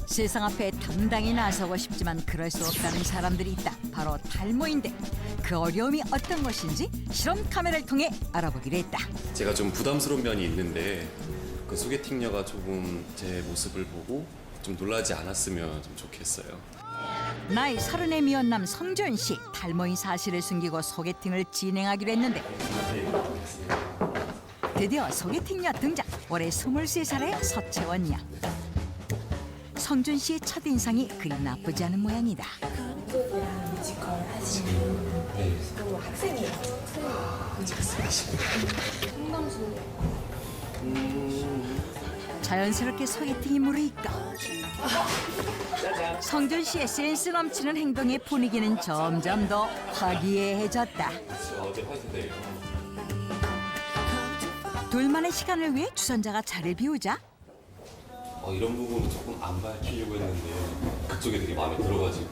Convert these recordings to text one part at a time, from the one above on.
세상 앞에 당당히 나서고 싶지만 그럴 수 없다는 사람들이 있다. 바로 탈모인데 그 어려움이 어떤 것인지 실험 카메라를 통해 알아보기로 했다. 제가 좀 부담스러운 면이 있는데 그 소개팅녀가 조금 제 모습을 보고 좀 놀라지 않았으면 좀 좋겠어요. 나이 30의 미혼남 성준 씨. 탈모인 사실을 숨기고 소개팅을 진행하기로 했는데 드디어 소개팅녀 등장. 올해 23살의 서채원 양. 성준 씨의 첫인상이 그리 나쁘지 않은 모양이다. 뮤지컬 하시는 또 학생이에요. 상담소. 자연스럽게 소개팅이 무르익까. 성준 씨의 센스 넘치는 행동에 분위기는 점점 더 화기애애해졌다. 어제 화이트데이요. 둘만의 시간을 위해 주선자가 자리를 비우자 이런 부분은 조금 안 밝히려고 했는데 그쪽에 되게 마음에 들어가지고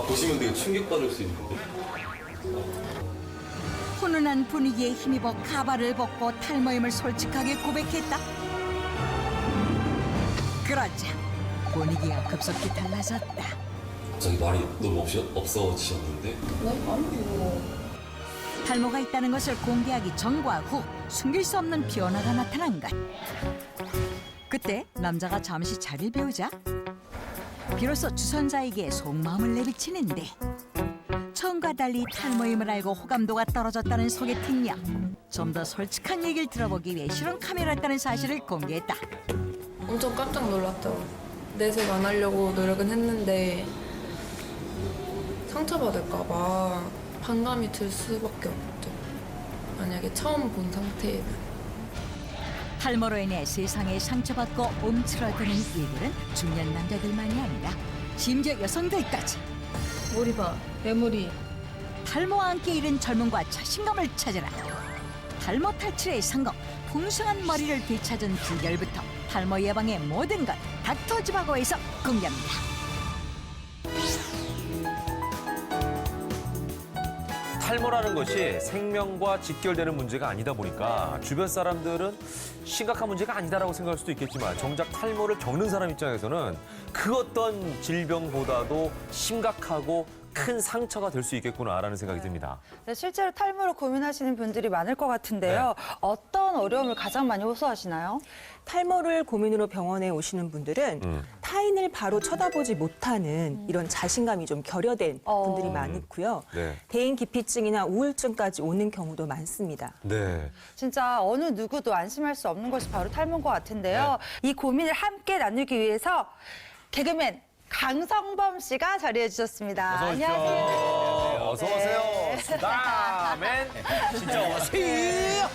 보시면 되게 충격받을 수 있는데 훈훈한 분위기에 힘입어 가발을 벗고 탈모임을 솔직하게 고백했다. 그러자 분위기가 급속히 달라졌다. 갑자기 말이 너무 없어지셨는데 탈모가 있다는 것을 공개하기 전과 후 숨길 수 없는 변화가 나타난 것. 그때 남자가 잠시 자리를 비우자 비로소 주선자에게 속마음을 내비치는데 처음과 달리 탈모임을 알고 호감도가 떨어졌다는 소개팅녀. 좀 더 솔직한 얘기를 들어보기 위해 실험 카메라였다는 사실을 공개했다. 엄청 깜짝 놀랐죠. 내색 안 하려고 노력은 했는데 상처받을까 봐 반감이 들 수밖에 없죠. 만약에 처음 본 상태에는. 탈모로 인해 세상에 상처받고 움츠러드는 일들은 중년 남자들만이 아니라 심지어 여성들까지. 머리 봐, 내 머리. 탈모와 함께 이른 젊음과 자신감을 찾으라. 탈모 탈출의 성공, 풍성한 머리를 되찾은 비결부터 탈모 예방의 모든 것 닥터 지바고에서 공개합니다. 탈모라는 것이 생명과 직결되는 문제가 아니다 보니까 주변 사람들은 심각한 문제가 아니다라고 생각할 수도 있겠지만 정작 탈모를 겪는 사람 입장에서는 그 어떤 질병보다도 심각하고 큰 상처가 될 수 있겠구나라는 생각이 듭니다. 네, 실제로 탈모로 고민하시는 분들이 많을 것 같은데요. 어떤 어려움을 가장 많이 호소하시나요? 탈모를 고민으로 병원에 오시는 분들은 타인을 바로 쳐다보지 못하는 이런 자신감이 좀 결여된 분들이 많고요. 네. 대인 기피증이나 우울증까지 오는 경우도 많습니다. 네. 진짜 어느 누구도 안심할 수 없는 것이 바로 탈모인 것 같은데요. 이 고민을 함께 나누기 위해서 개그맨 강성범 씨가 자리해 주셨습니다. 안녕하세요. 어서 오세요. 수다맨 진짜 오세요.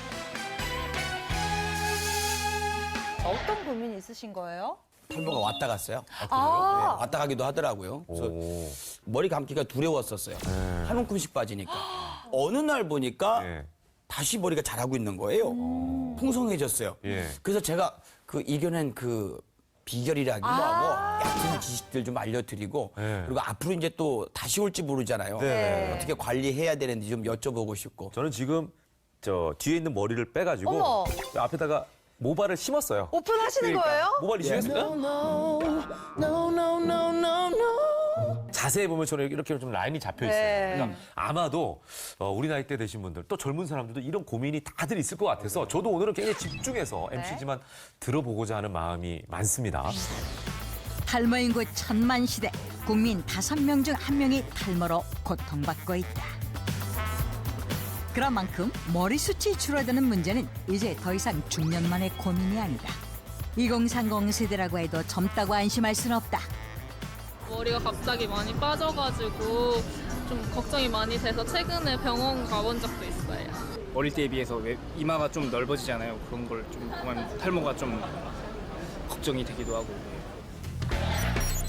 어떤 고민이 있으신 거예요? 탈모가 왔다 갔어요. 아. 네, 왔다 가기도 하더라고요. 그래서 오. 머리 감기가 두려웠었어요. 한 움큼씩 빠지니까. 어느 날 보니까 예. 다시 머리가 자라고 있는 거예요. 풍성해졌어요. 예. 그래서 제가 그 이겨낸 그 비결이라기도 하고 얕은 지식들 좀 알려드리고 네. 그리고 앞으로 이제 또 다시 올지 모르잖아요. 네. 어떻게 관리해야 되는지 좀 여쭤보고 싶고. 저는 지금 저 뒤에 있는 머리를 빼가지고 어머. 앞에다가 모발을 심었어요. 오픈하시는 거예요? 모발이 심했을까? 자세히 보면 저는 이렇게 좀 라인이 잡혀 있어요. 네. 그러니까 아마도 우리 나이 때 되신 분들 또 젊은 사람들도 이런 고민이 다들 있을 것 같아서 저도 오늘은 굉장히 집중해서 MC지만 들어보고자 하는 마음이 많습니다. 탈모 인구 1000만 시대. 국민 5명 중 1명이 탈모로 고통받고 있다. 그런 만큼 머리숱이 줄어드는 문제는 이제 더 이상 중년만의 고민이 아니다. 2030 세대라고 해도 젊다고 안심할 수는 없다. 머리가 갑자기 많이 빠져가지고 좀 걱정이 많이 돼서 최근에 병원 가본 적도 있어요. 어릴 때에 비해서 왜 이마가 좀 넓어지잖아요. 그런 걸 좀 보면 탈모가 좀 걱정이 되기도 하고.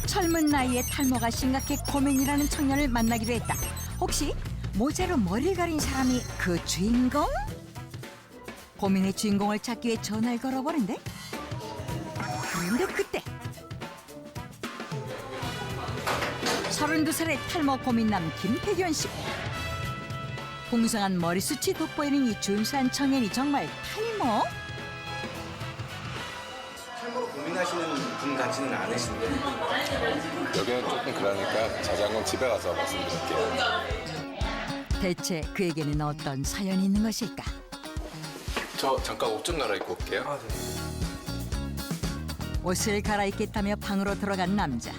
젊은 나이에 탈모가 심각해 고민이라는 청년을 만나기로 했다. 혹시 모자로 머리를 가린 사람이 그 주인공? 고민의 주인공을 찾기 위해 전화를 걸어보는데 그런데 그때 32살의 탈모 고민남 김태균 씨. 풍성한 머리숱이 돋보이는 이 준수한 청년이 정말 탈모? 탈모로 고민하시는 분 같지는 않으신데. 여기는 조금 그러니까 자세한 집에 가서 말씀드릴게요. 대체 그에게는 어떤 사연이 있는 것일까? 저 잠깐 옷 좀 갈아입고 올게요. 옷을 갈아입겠다며 방으로 들어간 남자.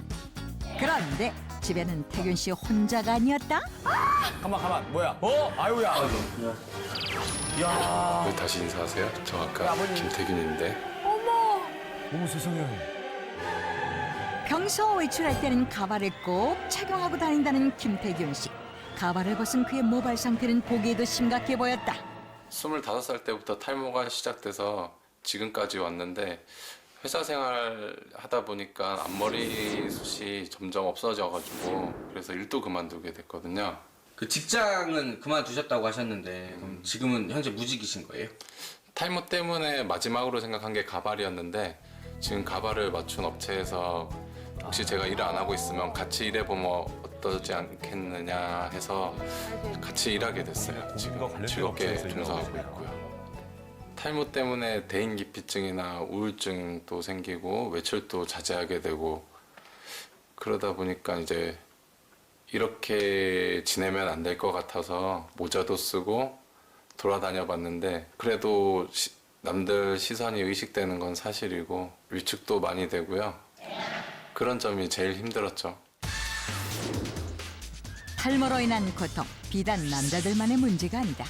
그런데 집에는 태균 씨 혼자가 아니었다? 가만 뭐야? 아유야. 야. 왜 다시 인사하세요? 저 아까 김태균인데. 어머 세상에. 평소 외출할 때는 가발을 꼭 착용하고 다닌다는 김태균 씨. 가발을 벗은 그의 모발 상태는 보기에도 심각해 보였다. 25살 때부터 탈모가 시작돼서 지금까지 왔는데 회사 생활 하다 보니까 앞머리 숱이 점점 없어져가지고 그래서 일도 그만두게 됐거든요. 그 직장은 그만두셨다고 하셨는데 그럼 지금은 현재 무직이신 거예요? 탈모 때문에 마지막으로 생각한 게 가발이었는데 지금 가발을 맞춘 업체에서 혹시 제가 일을 안 하고 있으면 같이 일해보면 어떠지 않겠느냐 해서 같이 일하게 됐어요. 지금 즐겁게 종사하고 있고요. 탈모 때문에 대인기피증이나 우울증도 생기고 외출도 자제하게 되고 그러다 보니까 이제 이렇게 지내면 안 될 것 같아서 모자도 쓰고 돌아다녀 봤는데 그래도 남들 시선이 의식되는 건 사실이고 위축도 많이 되고요. 그런 점이 제일 힘들었죠. 탈모로 인한 고통, 비단 남자들만의 문제가 아니다.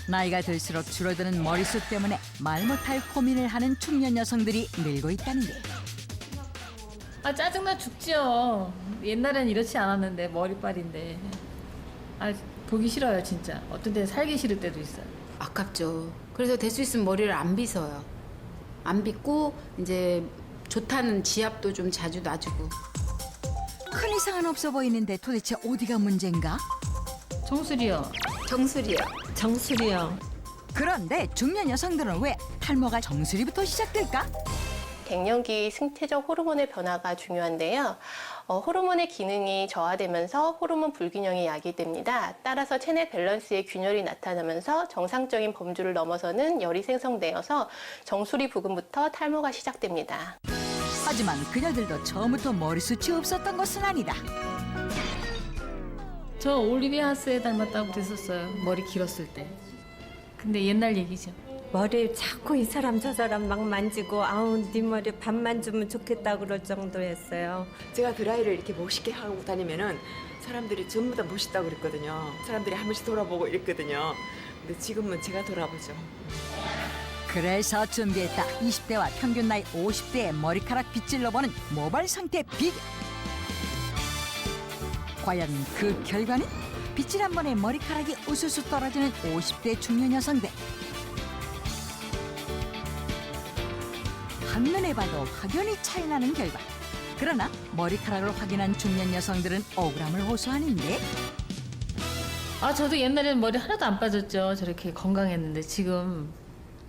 나이가 들수록 줄어드는 머리숱 때문에 말 못할 고민을 하는 중년 여성들이 늘고 있다는 게. 아 짜증나 죽지요. 옛날엔 이렇지 않았는데 머리빨인데. 아 보기 싫어요 진짜. 어떤 때는 살기 싫을 때도 있어요. 아깝죠. 그래서 될 수 있으면 머리를 안 빗어요. 안 빗고 이제 좋다는 지압도 좀 자주 놔주고. 큰 이상은 없어 보이는데 도대체 어디가 문제인가? 정수리요. 정수리요. 정수리요. 그런데 중년 여성들은 왜 탈모가 정수리부터 시작될까? 갱년기 생체적 호르몬의 변화가 중요한데요. 호르몬의 기능이 저하되면서 호르몬 불균형이 야기됩니다. 따라서 체내 밸런스의 균열이 나타나면서 정상적인 범주를 넘어서는 열이 생성되어서 정수리 부근부터 탈모가 시작됩니다. 하지만 그녀들도 처음부터 머리숱이 없었던 것은 아니다. 저 올리비아 하스에 닮았다고 그랬었어요. 머리 길었을 때. 근데 옛날 얘기죠. 머리 자꾸 이 사람 저 사람 막 만지고 아우 네 머리 반만 주면 좋겠다 그럴 정도였어요. 제가 드라이를 이렇게 멋있게 하고 다니면은 사람들이 전부 다 멋있다고 그랬거든요. 사람들이 한 번씩 돌아보고 이랬거든요. 근데 지금은 제가 돌아보죠. 그래서 준비했다. 20대와 평균 나이 50대의 머리카락 빗질러 보는 모발 상태 비교. 과연 그 결과는? 빗질 한 번에 머리카락이 우수수 떨어지는 50대 중년 여성들. 한눈에 봐도 확연히 차이나는 결과. 그러나 머리카락을 확인한 중년 여성들은 억울함을 호소하는데. 아 저도 옛날에는 머리 하나도 안 빠졌죠. 저렇게 건강했는데 지금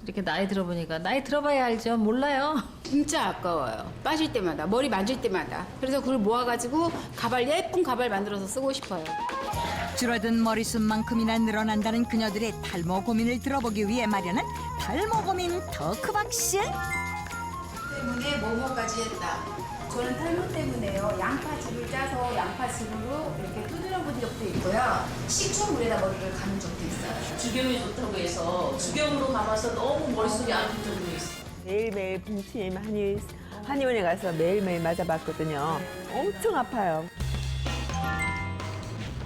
이렇게 나이 들어보니까 나이 들어봐야 알죠. 몰라요. 진짜 아까워요. 빠질 때마다 머리 만질 때마다. 그래서 그걸 모아가지고 가발 예쁜 가발 만들어서 쓰고 싶어요. 줄어든 머리숱만큼이나 늘어난다는 그녀들의 탈모 고민을 들어보기 위해 마련한 탈모 고민 토크박스. 때문에 뭐뭐까지 했다. 저는 탈모 때문에요. 양파즙을 짜서 양파즙으로 이렇게 두드려 본 적도 있고요. 식초물에다 머리를 감은 적도 있어요. 주겸이 좋다고 해서 주겸으로 감아서 너무 머릿속이 안 핀 적도 있어. 매일매일 분침 한의원에 가서 매일매일 맞아봤거든요. 엄청 아파요.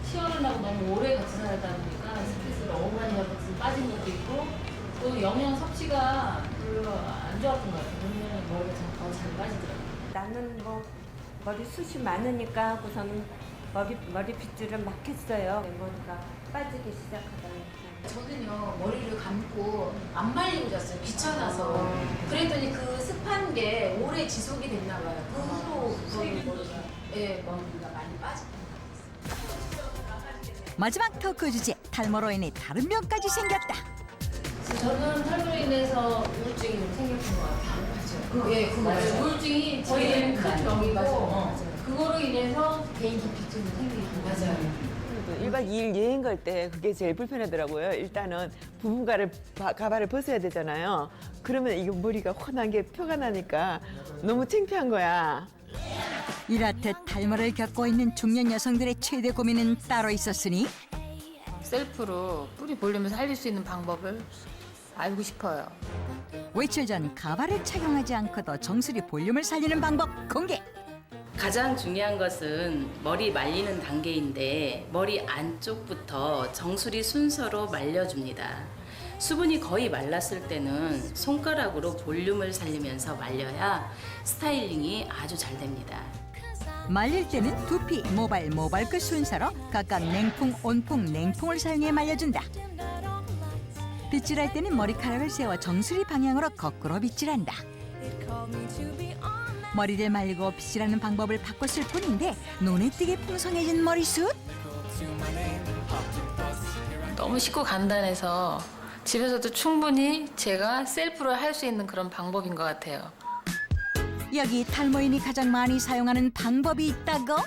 시어른하고 너무 오래 같이 살다 보니까 스트레스를 너무 많이 받아서 빠진 것도 있고 또 영양 섭취가 별로 안 좋았던 것 같아요. 그러면 머리가 더 잘 빠지더라고요. 나는 뭐 머리숱이 많으니까 하고서는 머리 빗질을 막 했어요. 내 머리가 빠지기 시작하다. 저는요 머리를 감고 안 말리고 잤어요. 귀찮아서. 그랬더니 그 습한 게 오래 지속이 됐나 봐요. 그 후로 머리가 많이 빠진 것 같아요. 마지막 토크 주제, 탈모로 인해 다른 병까지 생겼다. 저는 탈모로 인해서 우울증이 생겼던 것 같아요. 예, 맞아요. 우울증이 저희는 큰 병이고 맞아요. 그거로 인해서 개인 기피증이 생기고 맞아요. 1박 2일 여행 갈 때 그게 제일 불편하더라고요. 일단은 가발을 벗어야 되잖아요. 그러면 이거 머리가 훤한 게 표가 나니까 너무 창피한 거야. 이렇듯 탈모를 겪고 있는 중년 여성들의 최대 고민은 따로 있었으니 셀프로 뿌리 볼륨을 살릴 수 있는 방법을 알고 싶어요. 외출 전 가발을 착용하지 않고도 정수리 볼륨을 살리는 방법 공개. 가장 중요한 것은 머리 말리는 단계인데 머리 안쪽부터 정수리 순서로 말려줍니다. 수분이 거의 말랐을 때는 손가락으로 볼륨을 살리면서 말려야 스타일링이 아주 잘 됩니다. 말릴 때는 두피, 모발 끝 순서로 각각 냉풍, 온풍, 냉풍을 사용해 말려준다. 빗질할 때는 머리카락을 세워 정수리 방향으로 거꾸로 빗질한다. 머리를 말고 빗질하는 방법을 바꿨을 뿐인데 눈에 띄게 풍성해진 머리숱. 너무 쉽고 간단해서 집에서도 충분히 제가 셀프로 할 수 있는 그런 방법인 것 같아요. 여기 탈모인이 가장 많이 사용하는 방법이 있다고?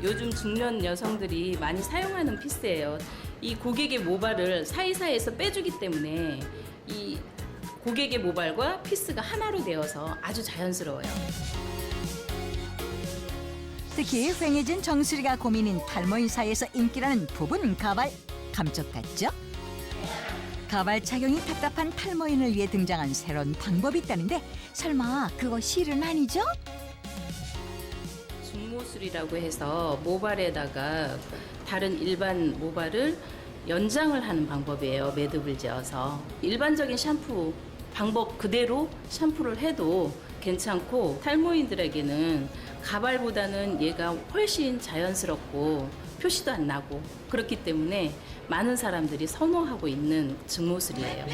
요즘 중년 여성들이 많이 사용하는 피스예요. 이 고객의 모발을 사이사이에서 빼주기 때문에 이 고객의 모발과 피스가 하나로 되어서 아주 자연스러워요. 특히 휑해진 정수리가 고민인 탈모인 사이에서 인기라는 부분 가발 감쪽 같죠? 가발 착용이 답답한 탈모인을 위해 등장한 새로운 방법이 있다는데 설마 그거 실은 아니죠? 중모술이라고 해서 모발에다가 다른 일반 모발을 연장을 하는 방법이에요. 매듭을 지어서 일반적인 샴푸 방법 그대로 샴푸를 해도 괜찮고 탈모인들에게는 가발보다는 얘가 훨씬 자연스럽고 표시도 안 나고 그렇기 때문에 많은 사람들이 선호하고 있는 증모술이에요.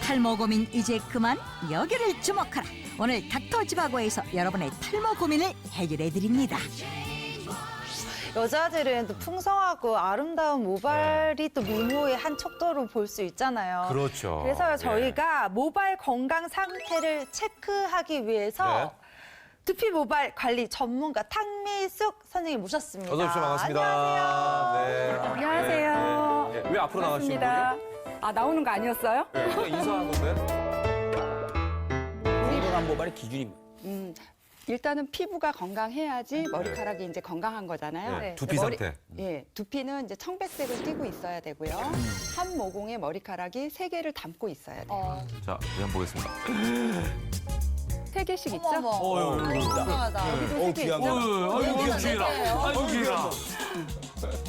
탈모 고민 이제 그만 여기를 주목하라. 오늘 닥터지바고에서 여러분의 탈모 고민을 해결해 드립니다. 여자들은 또 풍성하고 아름다운 모발이 또 미모의 한 척도로 볼 수 있잖아요. 그렇죠. 그래서 저희가 모발 건강 상태를 체크하기 위해서 두피 모발 관리 전문가 탕미숙 선생님 모셨습니다. 어서 오십시오. 반갑습니다. 안녕하세요. 안녕하세요. 네. 왜 앞으로 나가시는 거예요? 아, 나오는 거 아니었어요? 네, 그냥 인사한 건데. 건강한 모발의 기준입니다. 일단은 피부가 건강해야지 머리카락이 이제 건강한 거잖아요. 네, 두피 상태. 예, 두피는 이제 청백색을 띠고 있어야 되고요. 한 모공에 머리카락이 3개를 담고 있어야 돼요. 자, 한번 보겠습니다. 3개씩 있죠? 건강하다. 여기도 3개 있죠? 아이고, 귀해라. 아이고, 귀해라.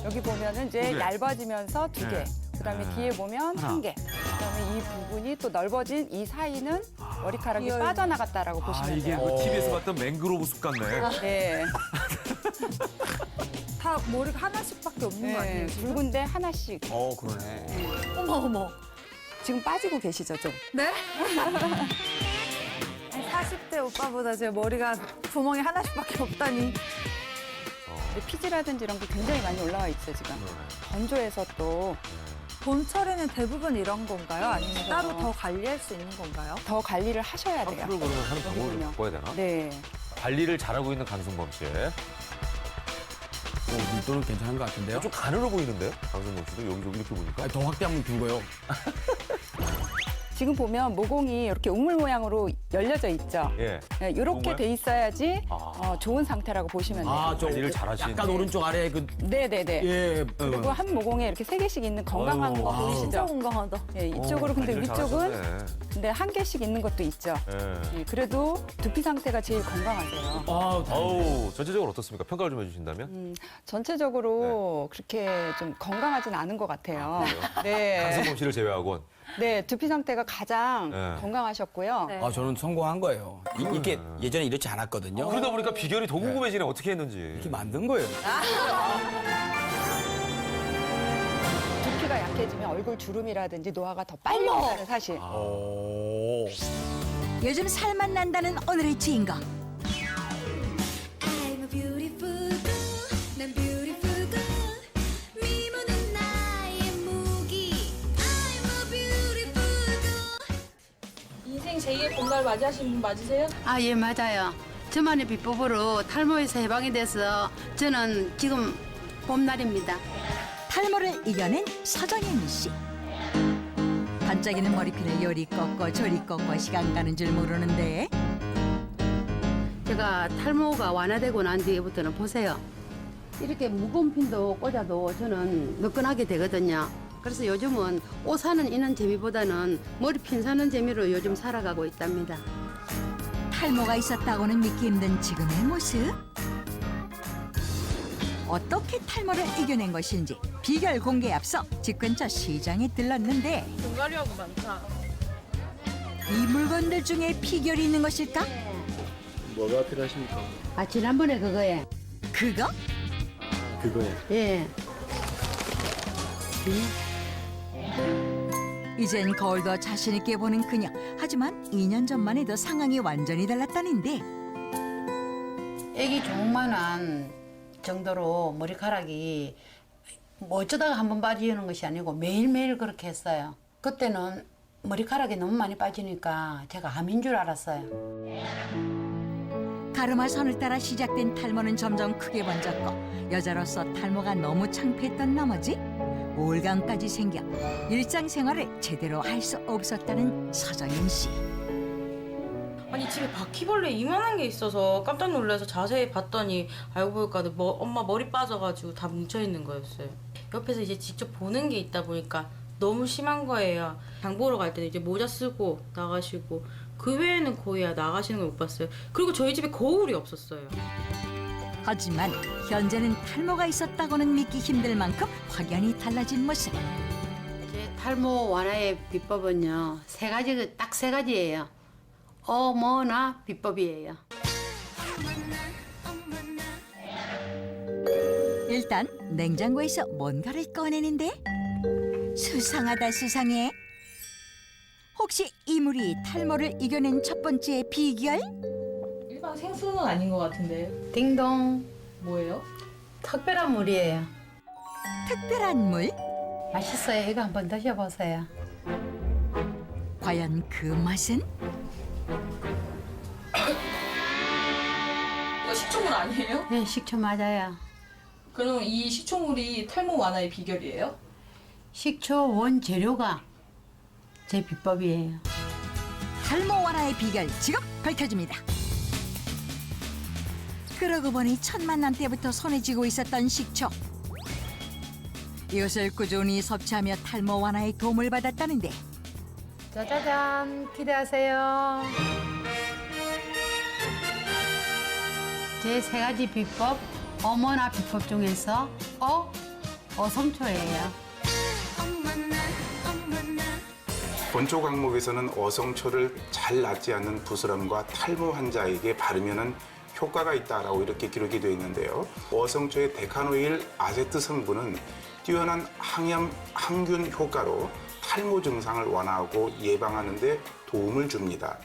여기 보면은 이제 두 개. 얇아지면서 2개. 네. 그다음에 뒤에 보면 하나. 1개. 그다음에 이 부분이 또 넓어진 이 사이는 머리카락이 빠져나갔다라고 보시면 이게 돼요. 그 TV에서 봤던 맹그로브 숲 같네. 네. 다 머리가 하나씩밖에 없는 거 아니에요? 지금? 붉은데 하나씩. 그러네. 어머. 지금 빠지고 계시죠, 좀? 네? 40대 오빠보다 제 머리가 구멍이 하나씩밖에 없다니. 피지라든지 이런 게 굉장히 많이 올라와 있죠, 지금. 건조해서 또. 봄철에는 대부분 이런 건가요? 아니면 따로 더 관리할 수 있는 건가요? 더 관리를 하셔야 돼요. 앞으로 그러면 하는 방법을 좀 여기군요. 바꿔야 되나? 네. 관리를 잘하고 있는 강승범 씨. 눈도는 괜찮은 것 같은데요? 좀 가늘어 보이는데요? 강승범 씨도 여기서 이렇게 보니까. 더 확대하면 굵어요. 지금 보면 모공이 이렇게 우물 모양으로 열려져 있죠. 예. 네, 이렇게 정말? 돼 있어야지 좋은 상태라고 보시면 돼요. 관리를 잘하시는. 약간 오른쪽 아래 그. 네네네. 예. 그리고 한 모공에 이렇게 3개씩 있는 건강한 아유, 거 아우. 보이시죠? 진짜 건강하다. 예, 이쪽으로 근데 관리를 위쪽은 잘하셨네. 근데 1개씩 있는 것도 있죠. 예. 예, 그래도 두피 상태가 제일 건강하세요. 아우, 전체적으로 어떻습니까? 평가를 좀 해주신다면? 전체적으로 그렇게 좀 건강하진 않은 것 같아요. 네. 강승범 씨를 제외하고는. 네, 두피 상태가 가장 건강하셨고요. 저는 성공한 거예요. 이게 예전에 이렇지 않았거든요. 그러다 보니까 비결이 더 궁금해지네. 어떻게 했는지. 이렇게 만든 거예요. 두피가 약해지면 얼굴 주름이라든지 노화가 더 빨리 온다는 사실. 요즘 살만 난다는 오늘의 주인공. I'm a beautiful girl. 난 beautiful girl. 미모는 나의 무기. I'm a beautiful girl. 인생 제2의 봄날 맞이하시는 분 맞으세요? 아, 예, 맞아요. 저만의 비법으로 탈모에서 해방이 돼서 저는 지금 봄날입니다. 탈모를 이겨낸 서정임 씨. 반짝이는 머리핀을 요리 꺾고 저리 꺾고 시간 가는 줄 모르는데 제가 탈모가 완화되고 난 뒤부터는 보세요. 이렇게 무거운 핀도 꽂아도 저는 느끈하게 되거든요. 그래서 요즘은 옷 사는 이는 재미보다는 머리핀 사는 재미로 요즘 살아가고 있답니다. 탈모가 있었다고는 믿기 힘든 지금의 모습. 어떻게 탈모를 이겨낸 것인지 비결 공개에 앞서 집 근처 시장에 들렀는데 분갈이하고 많다. 이 물건들 중에 비결이 있는 것일까? 뭐가 필요하십니까? 지난번에 그거에. 그거? 그거요. 예. 이젠 거울도 자신 있게 보는 그녀. 하지만 2년 전만 해도 상황이 완전히 달랐다는데 애기 종만한 정도로 머리카락이 뭐 어쩌다가 한 번 빠지는 것이 아니고 매일매일 그렇게 했어요. 그때는 머리카락이 너무 많이 빠지니까 제가 암인 줄 알았어요. 가르마 선을 따라 시작된 탈모는 점점 크게 번졌고 여자로서 탈모가 너무 창피했던 나머지 올감까지 생겨 일상생활을 제대로 할 수 없었다는 서정임 씨. 아니 집에 바퀴벌레 이만한 게 있어서 깜짝 놀라서 자세히 봤더니 알고 보니까 엄마 머리 빠져가지고 다 뭉쳐 있는 거였어요. 옆에서 이제 직접 보는 게 있다 보니까 너무 심한 거예요. 장 보러 갈 때는 이제 모자 쓰고 나가시고 그 외에는 거의 나가시는 걸 못 봤어요. 그리고 저희 집에 거울이 없었어요. 하지만 현재는 탈모가 있었다고는 믿기 힘들 만큼 확연히 달라진 모습. 제 탈모 완화의 비법은요, 딱 세 가지예요. 어머나 비법이에요. 일단 냉장고에서 뭔가를 꺼내는데 수상하다 수상해. 혹시 이 물이 탈모를 이겨낸 첫 번째 비결? 일반 생수는 아닌 것 같은데. 딩동. 뭐예요? 특별한 물이에요. 특별한 물? 맛있어요. 이거 한번 드셔보세요. 과연 그 맛은? 이거 식초물 아니에요? 네, 식초 맞아요. 그럼 이 식초물이 탈모 완화의 비결이에요? 식초 원재료가 제 비법이에요. 탈모 완화의 비결 지금 밝혀집니다. 그러고 보니 첫 만남 때부터 손에 쥐고 있었던 식초. 이것을 꾸준히 섭취하며 탈모 완화에 도움을 받았다는데 짜자잔, 기대하세요. 제 세 가지 비법, 어머나 비법 중에서 어성초예요. 본초 강목에서는 어성초를 잘 낫지 않는 부스럼과 탈모 환자에게 바르면 효과가 있다라고 이렇게 기록이 되어 있는데요. 어성초의 데카노일 아세트 성분은 뛰어난 항염, 항균 효과로 탈모 증상을 완화하고 예방하는 데 도움을 줍니다.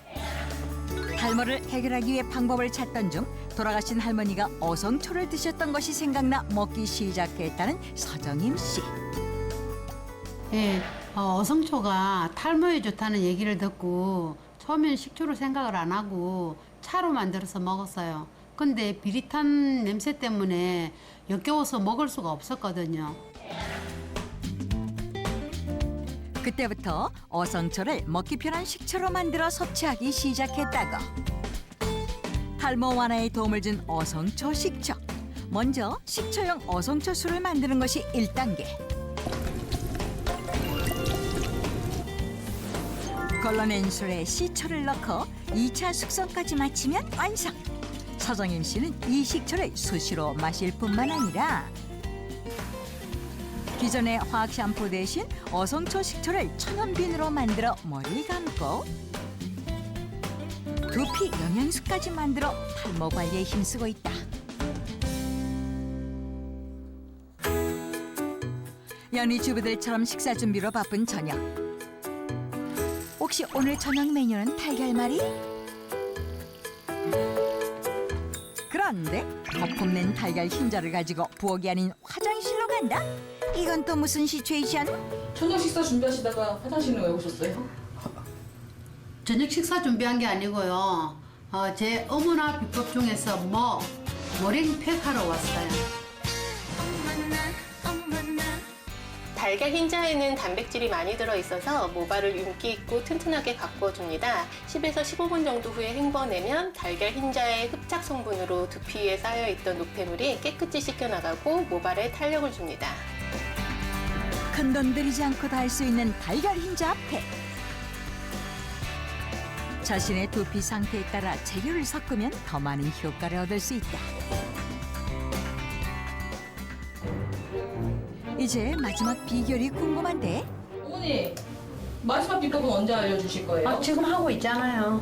탈모를 해결하기 위해 방법을 찾던 중 돌아가신 할머니가 어성초를 드셨던 것이 생각나 먹기 시작했다는 서정임 씨. 예, 어성초가 탈모에 좋다는 얘기를 듣고 처음에는 식초로 생각을 안 하고 차로 만들어서 먹었어요. 근데 비릿한 냄새 때문에 역겨워서 먹을 수가 없었거든요. 그때부터 어성초를 먹기 편한 식초로 만들어 섭취하기 시작했다고. 탈모 완화에 도움을 준 어성초 식초. 먼저 식초용 어성초 술을 만드는 것이 1단계. 걸러낸 술에 시초를 넣고 2차 숙성까지 마치면 완성. 서정임 씨는 이 식초를 수시로 마실 뿐만 아니라 기존의 화학 샴푸 대신 어성초 식초를 천연비누로 만들어 머리를 감고 두피 영양수까지 만들어 탈모 관리에 힘쓰고 있다. 연희 주부들처럼 식사 준비로 바쁜 저녁. 혹시 오늘 저녁 메뉴는 달걀말이? 그런데 거품 낸 달걀 흰자를 가지고 부엌이 아닌 화장실로 간다? 이건 또 무슨 시츄에이션? 저녁 식사 준비하시다가 화장실은 왜 오셨어요? 저녁 식사 준비한 게 아니고요. 제 어머나 비법 중에서 머랭팩 하러 왔어요. 달걀 흰자에는 단백질이 많이 들어있어서 모발을 윤기 있고 튼튼하게 가꾸어줍니다. 10에서 15분 정도 후에 헹궈내면 달걀 흰자의 흡착 성분으로 두피 위에 쌓여있던 노폐물이 깨끗이 씻겨나가고 모발에 탄력을 줍니다. 큰돈 들이지 않고 다 할 수 있는 달걀 흰자 앞에 자신의 두피 상태에 따라 재료를 섞으면 더 많은 효과를 얻을 수 있다. 이제 마지막 비결이 궁금한데 어머니, 마지막 비법은 언제 알려주실 거예요? 지금 하고 있잖아요.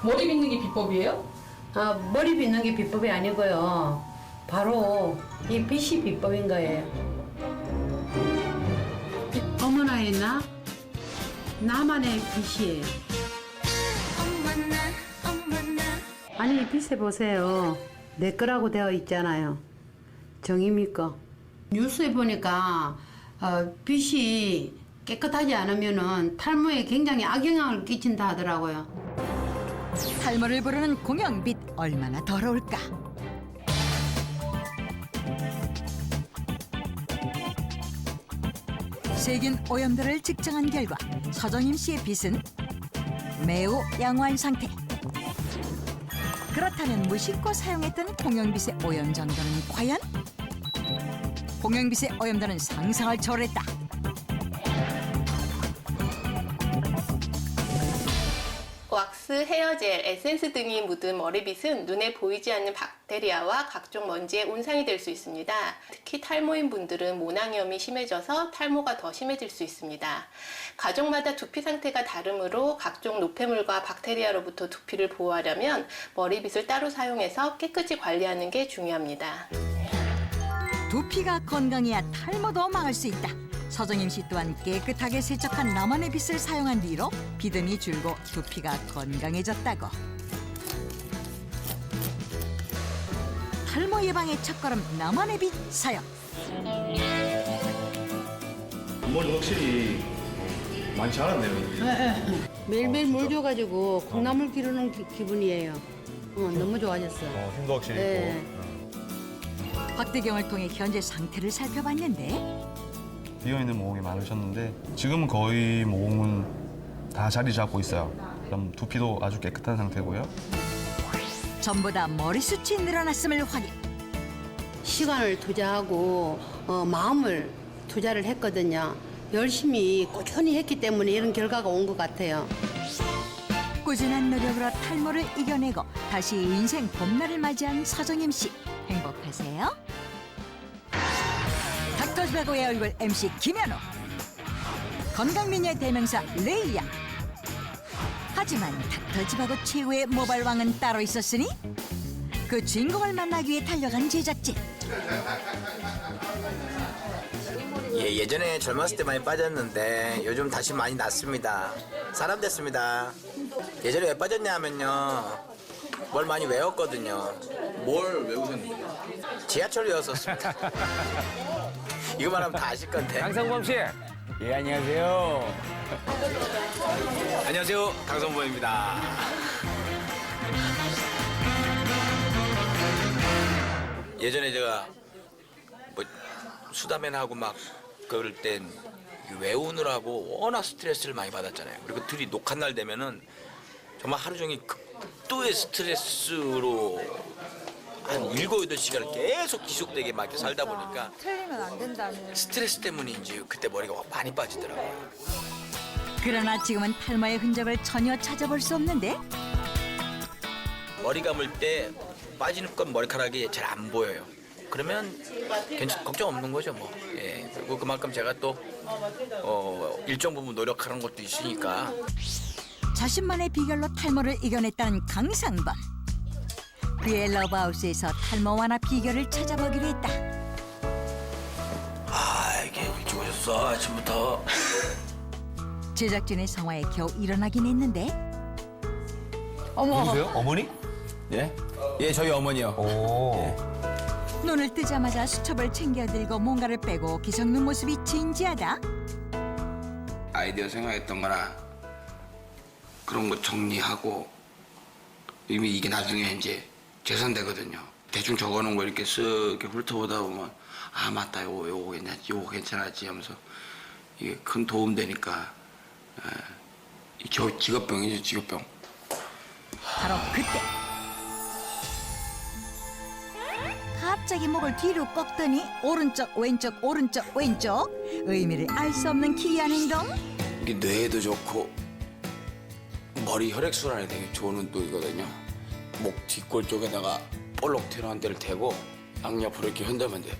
머리 빗는 게 비법이에요? 머리 빗는 게 비법이 아니고요. 바로 이 빗이 비법인 거예요. 어머나 했나? 나만의 빗이에요. 아니 빗에 보세요. 내 거라고 되어 있잖아요. 정입니까? 뉴스에 보니까 빗이 깨끗하지 않으면은 탈모에 굉장히 악영향을 끼친다 하더라고요. 탈모를 부르는 공영빛 얼마나 더러울까? 세균 오염도를 측정한 결과 서정임 씨의 빗은 매우 양호한 상태. 그렇다면 무심코 사용했던 공영빛의 오염 정도는 과연? 공영빛의 오염도는 상상을 초월했다. 왁스, 헤어젤, 에센스 등이 묻은 머리빗은 눈에 보이지 않는 박테리아와 각종 먼지에 온상이 될 수 있습니다. 특히 탈모인 분들은 모낭염이 심해져서 탈모가 더 심해질 수 있습니다. 가족마다 두피 상태가 다르므로 각종 노폐물과 박테리아로부터 두피를 보호하려면 머리빗을 따로 사용해서 깨끗이 관리하는 게 중요합니다. 두피가 건강해야 탈모도 막을 수 있다. 서정임 씨 또한 깨끗하게 세척한 나만의 빗을 사용한 뒤로 비듬이 줄고 두피가 건강해졌다고. 탈모 예방의 첫걸음 나만의 빗 사용. 머리 확실히 많이 자랐네요. 매일매일 물 줘가지고 콩나물 기르는 기분이에요. 너무 좋아졌어요. 힘도 확실히 있고. 박대경을 통해 현재 상태를 살펴봤는데 비어있는 모공이 많으셨는데 지금은 거의 모공은 다 자리 잡고 있어요. 그럼 두피도 아주 깨끗한 상태고요. 전보다 머리숱이 늘어났음을 확인. 시간을 투자하고 마음을 투자를 했거든요. 열심히 꾸준히 했기 때문에 이런 결과가 온 것 같아요. 꾸준한 노력으로 탈모를 이겨내고 다시 인생 봄날을 맞이한 서정임 씨. 행복하세요? 닥터즈베고의 얼굴 MC 김현우. 건강미녀의 대명사 레이야. 하지만 닥터즈베고 최고의 모발왕은 따로 있었으니 그 주인공을 만나기 위해 달려간 제작진. 예전에 젊었을 때 많이 빠졌는데 요즘 다시 많이 났습니다. 사람 됐습니다. 예전에 왜 빠졌냐 하면요. 뭘 많이 외웠거든요. 뭘 외우셨는데요? 지하철 외웠었습니다. 이거 말하면 다 아실 건데. 강상범 씨. 예, 안녕하세요. 안녕하세요. 강성범입니다. 예전에 제가 뭐 수다맨하고 막 그럴 땐 외우느라고 워낙 스트레스를 많이 받았잖아요. 그리고 둘이 녹화날 되면은 정말 하루 종일 극도의 스트레스로 한 7, 8시간을 계속 지속되게 막 이렇게 살다 보니까 틀리면 안 된다는. 스트레스 때문인지 그때 머리가 많이 빠지더라고요. 그러나 지금은 탈모의 흔적을 전혀 찾아볼 수 없는데 머리 감을 때 빠지는 건 머리카락이 잘 안 보여요. 그러면 걱정 없는 거죠 뭐. 예. 그리고 그만큼 제가 또 일정 부분 노력하는 것도 있으니까. 자신만의 비결로 탈모를 이겨냈다는 강상범. 그의 러브하우스에서 탈모 완화 비결을 찾아보기로 했다. 이게 일찍 오셨어 아침부터. 제작진의 성화에 겨우 일어나긴 했는데 누구세요? 어머니? 예? 예, 저희 어머니요. 오. 눈을 뜨자마자 수첩을 챙겨들고 뭔가를 빼고 기성는 모습이 진지하다. 아이디어 생각했던 거나 그런 거 정리하고 이미 이게 나중에 이제 재산되거든요. 대충 적어놓은 거 이렇게 쓱 이렇게 훑어보다 보면 아 맞다 요거 괜찮았지 하면서 이게 큰 도움 되니까 직업병이죠 직업병. 바로 그때 갑자기 목을 뒤로 꺾더니 오른쪽 왼쪽 오른쪽 왼쪽 의미를 알 수 없는 기이한 행동. 이게 뇌에도 좋고 머리 혈액순환에 되게 좋은 운동이거든요. 목 뒷골 쪽에다가 볼록 튀어나온 데를 대고 양옆으로 이렇게 흔들면 돼.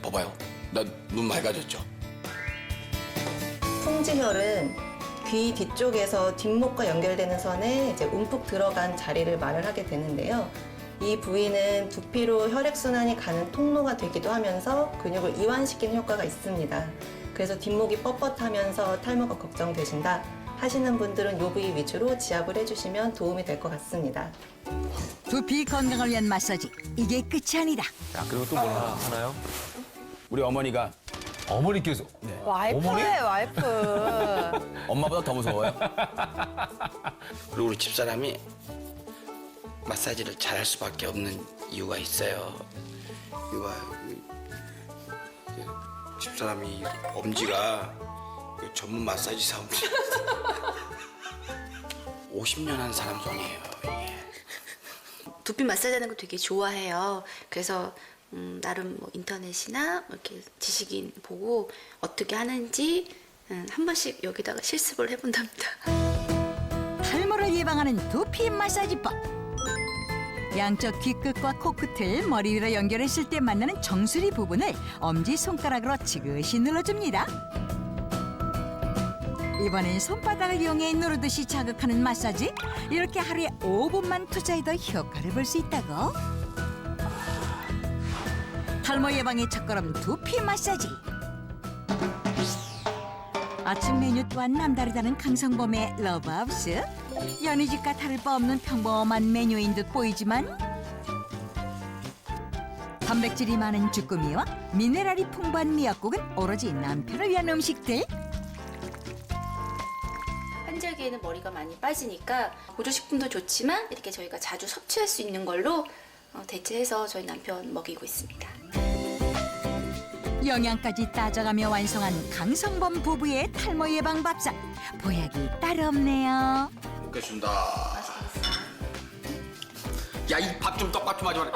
봐봐요. 나 눈 맑아졌죠? 풍지혈은 귀 뒤쪽에서 뒷목과 연결되는 선에 이제 움푹 들어간 자리를 말을 하게 되는데요. 이 부위는 두피로 혈액순환이 가는 통로가 되기도 하면서 근육을 이완시키는 효과가 있습니다. 그래서 뒷목이 뻣뻣하면서 탈모가 걱정되신다 하시는 분들은 이 부위 위주로 지압을 해주시면 도움이 될 것 같습니다. 두피 건강을 위한 마사지 이게 끝이 아니다. 야, 그리고 또 뭐나 하나요? 우리 어머니가 어머니께서 와이프네, 와이프. 엄마보다 더 무서워요. 그리고 우리 집사람이 마사지를 잘할 수밖에 없는 이유가 있어요. 집사람이 엄지가 전문 마사지 사무실 50년 한 사람 손이에요. 두피 마사지하는 거 되게 좋아해요. 그래서 나름 뭐 인터넷이나 이렇게 지식인 보고 어떻게 하는지 한 번씩 여기다가 실습을 해본답니다. 탈모를 예방하는 두피 마사지법. 양쪽 귓끝과 코끝을 머리 위로 연결했을 때 만나는 정수리 부분을 엄지손가락으로 지그시 눌러줍니다. 이번엔 손바닥을 이용해 누르듯이 자극하는 마사지. 이렇게 하루에 5분만 투자해도 효과를 볼 수 있다고. 탈모 예방의 첫걸음 두피 마사지. 아침 메뉴 또한 남다르다는 강성범의 러브하우스. 연희집과 다를 바 없는 평범한 메뉴인 듯 보이지만 단백질이 많은 주꾸미와 미네랄이 풍부한 미역국은 오로지 남편을 위한 음식들. 환절기에는 머리가 많이 빠지니까 보조식품도 좋지만 이렇게 저희가 자주 섭취할 수 있는 걸로 대체해서 저희 남편 먹이고 있습니다. 영양까지 따져가며 완성한 강성범 부부의 탈모 예방 밥상. 보약이 따로 없네요. 먹겠습니다. 야, 이 밥 좀 떡밥 좀 하지 마라.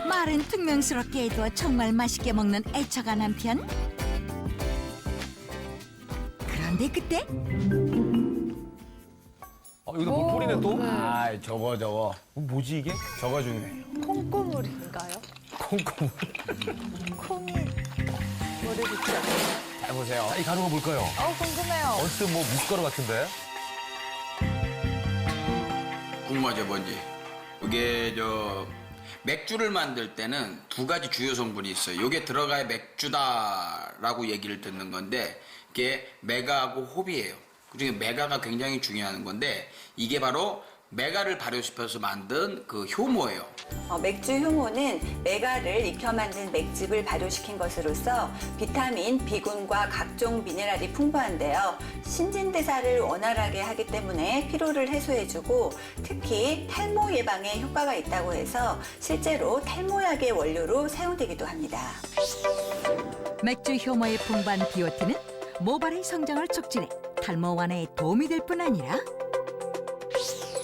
말은 퉁명스럽게 해도 정말 맛있게 먹는 애처가 남편. 그런데 그때 여기도 뭘 뿌리네 또? 아, 저거. 뭐지 이게? 저거 중에. 콩고물인가요? 콩콩. 머리 빗자. 잘 보세요. 이 가루가 뭘까요? 궁금해요. 어쨌든 뭐 무숫가루 같은데? 궁금하죠, 뭔지. 이게 맥주를 만들 때는 두 가지 주요 성분이 있어요. 이게 들어가야 맥주다라고 얘기를 듣는 건데 이게 메가하고 홉이에요. 그중에 메가가 굉장히 중요한 건데 이게 바로 메가를 발효시켜서 만든 그 효모예요. 맥주 효모는 메가를 익혀 만든 맥즙을 발효시킨 것으로서 비타민, 비군과 각종 미네랄이 풍부한데요. 신진대사를 원활하게 하기 때문에 피로를 해소해주고 특히 탈모 예방에 효과가 있다고 해서 실제로 탈모약의 원료로 사용되기도 합니다. 맥주 효모의 풍부한 비오틴은 모발의 성장을 촉진해 탈모 완화에 도움이 될 뿐 아니라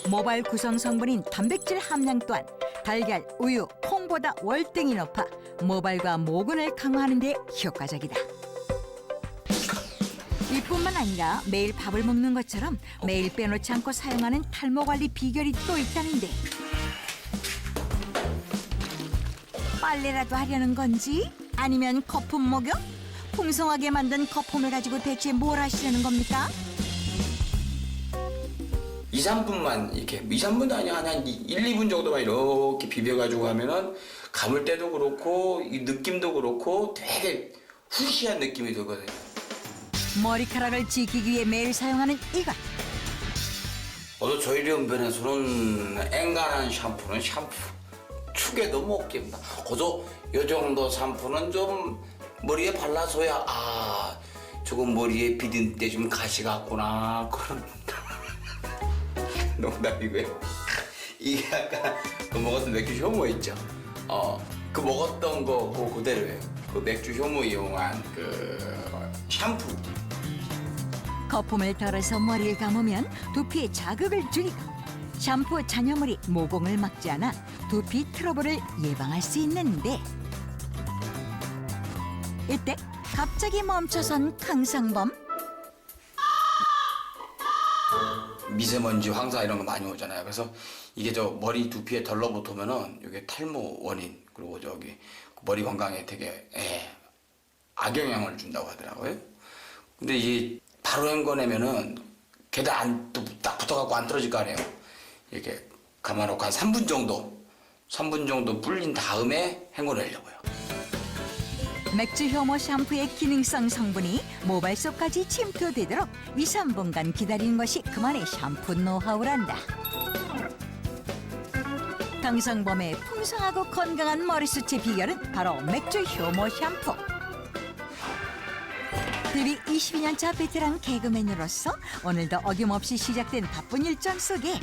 모발 구성 성분인 단백질 함량 또한 달걀, 우유, 콩보다 월등히 높아 모발과 모근을 강화하는 데 효과적이다. 이뿐만 아니라 매일 밥을 먹는 것처럼 매일 빼놓지 않고 사용하는 탈모 관리 비결이 또 있다는데 빨래라도 하려는 건지 아니면 거품 목욕? 풍성하게 만든 거품을 가지고 대체 뭘 하시려는 겁니까? 2, 3분만 이렇게 2, 3분도 아니야 한 1, 2분 정도만 이렇게 비벼가지고 하면은 감을 때도 그렇고 이 느낌도 그렇고 되게 후시한 느낌이 들거든요. 머리카락을 지키기 위해 매일 사용하는 이것. 저희 연변에서는 앵간한 샴푸는 샴푸 축에도 못 깁니다. 이 정도 샴푸는 좀 머리에 발라줘야 조금 머리에 비딘 때 좀 가시 같구나 그런 농담이고요. 이게 약간 그 먹었던 맥주 효모 있죠. 그 먹었던 거 그대로예요. 그 맥주 효모 이용한 그 샴푸. 거품을 덜어서 머리를 감으면 두피에 자극을 줄이고 샴푸 잔여물이 모공을 막지 않아 두피 트러블을 예방할 수 있는데 이때 갑자기 멈춰선 강상범. 미세먼지, 황사 이런 거 많이 오잖아요. 그래서 이게 저 머리 두피에 덜러붙으면은 이게 탈모 원인 그리고 저기 머리 건강에 되게 악영향을 준다고 하더라고요. 근데 이게 바로 헹궈내면은 계단 딱 붙어갖고 안 떨어질 거 아니에요. 이렇게 감아놓고 한 3분 정도 불린 다음에 헹궈내려고요. 맥주 효모 샴푸의 기능성 성분이 모발 속까지 침투되도록 2, 3분간 기다리는 것이 그만의 샴푸 노하우란다. 강상범의 풍성하고 건강한 머리숱의 비결은 바로 맥주 효모 샴푸. 데뷔 22년차 베테랑 개그맨으로서 오늘도 어김없이 시작된 바쁜 일정 속에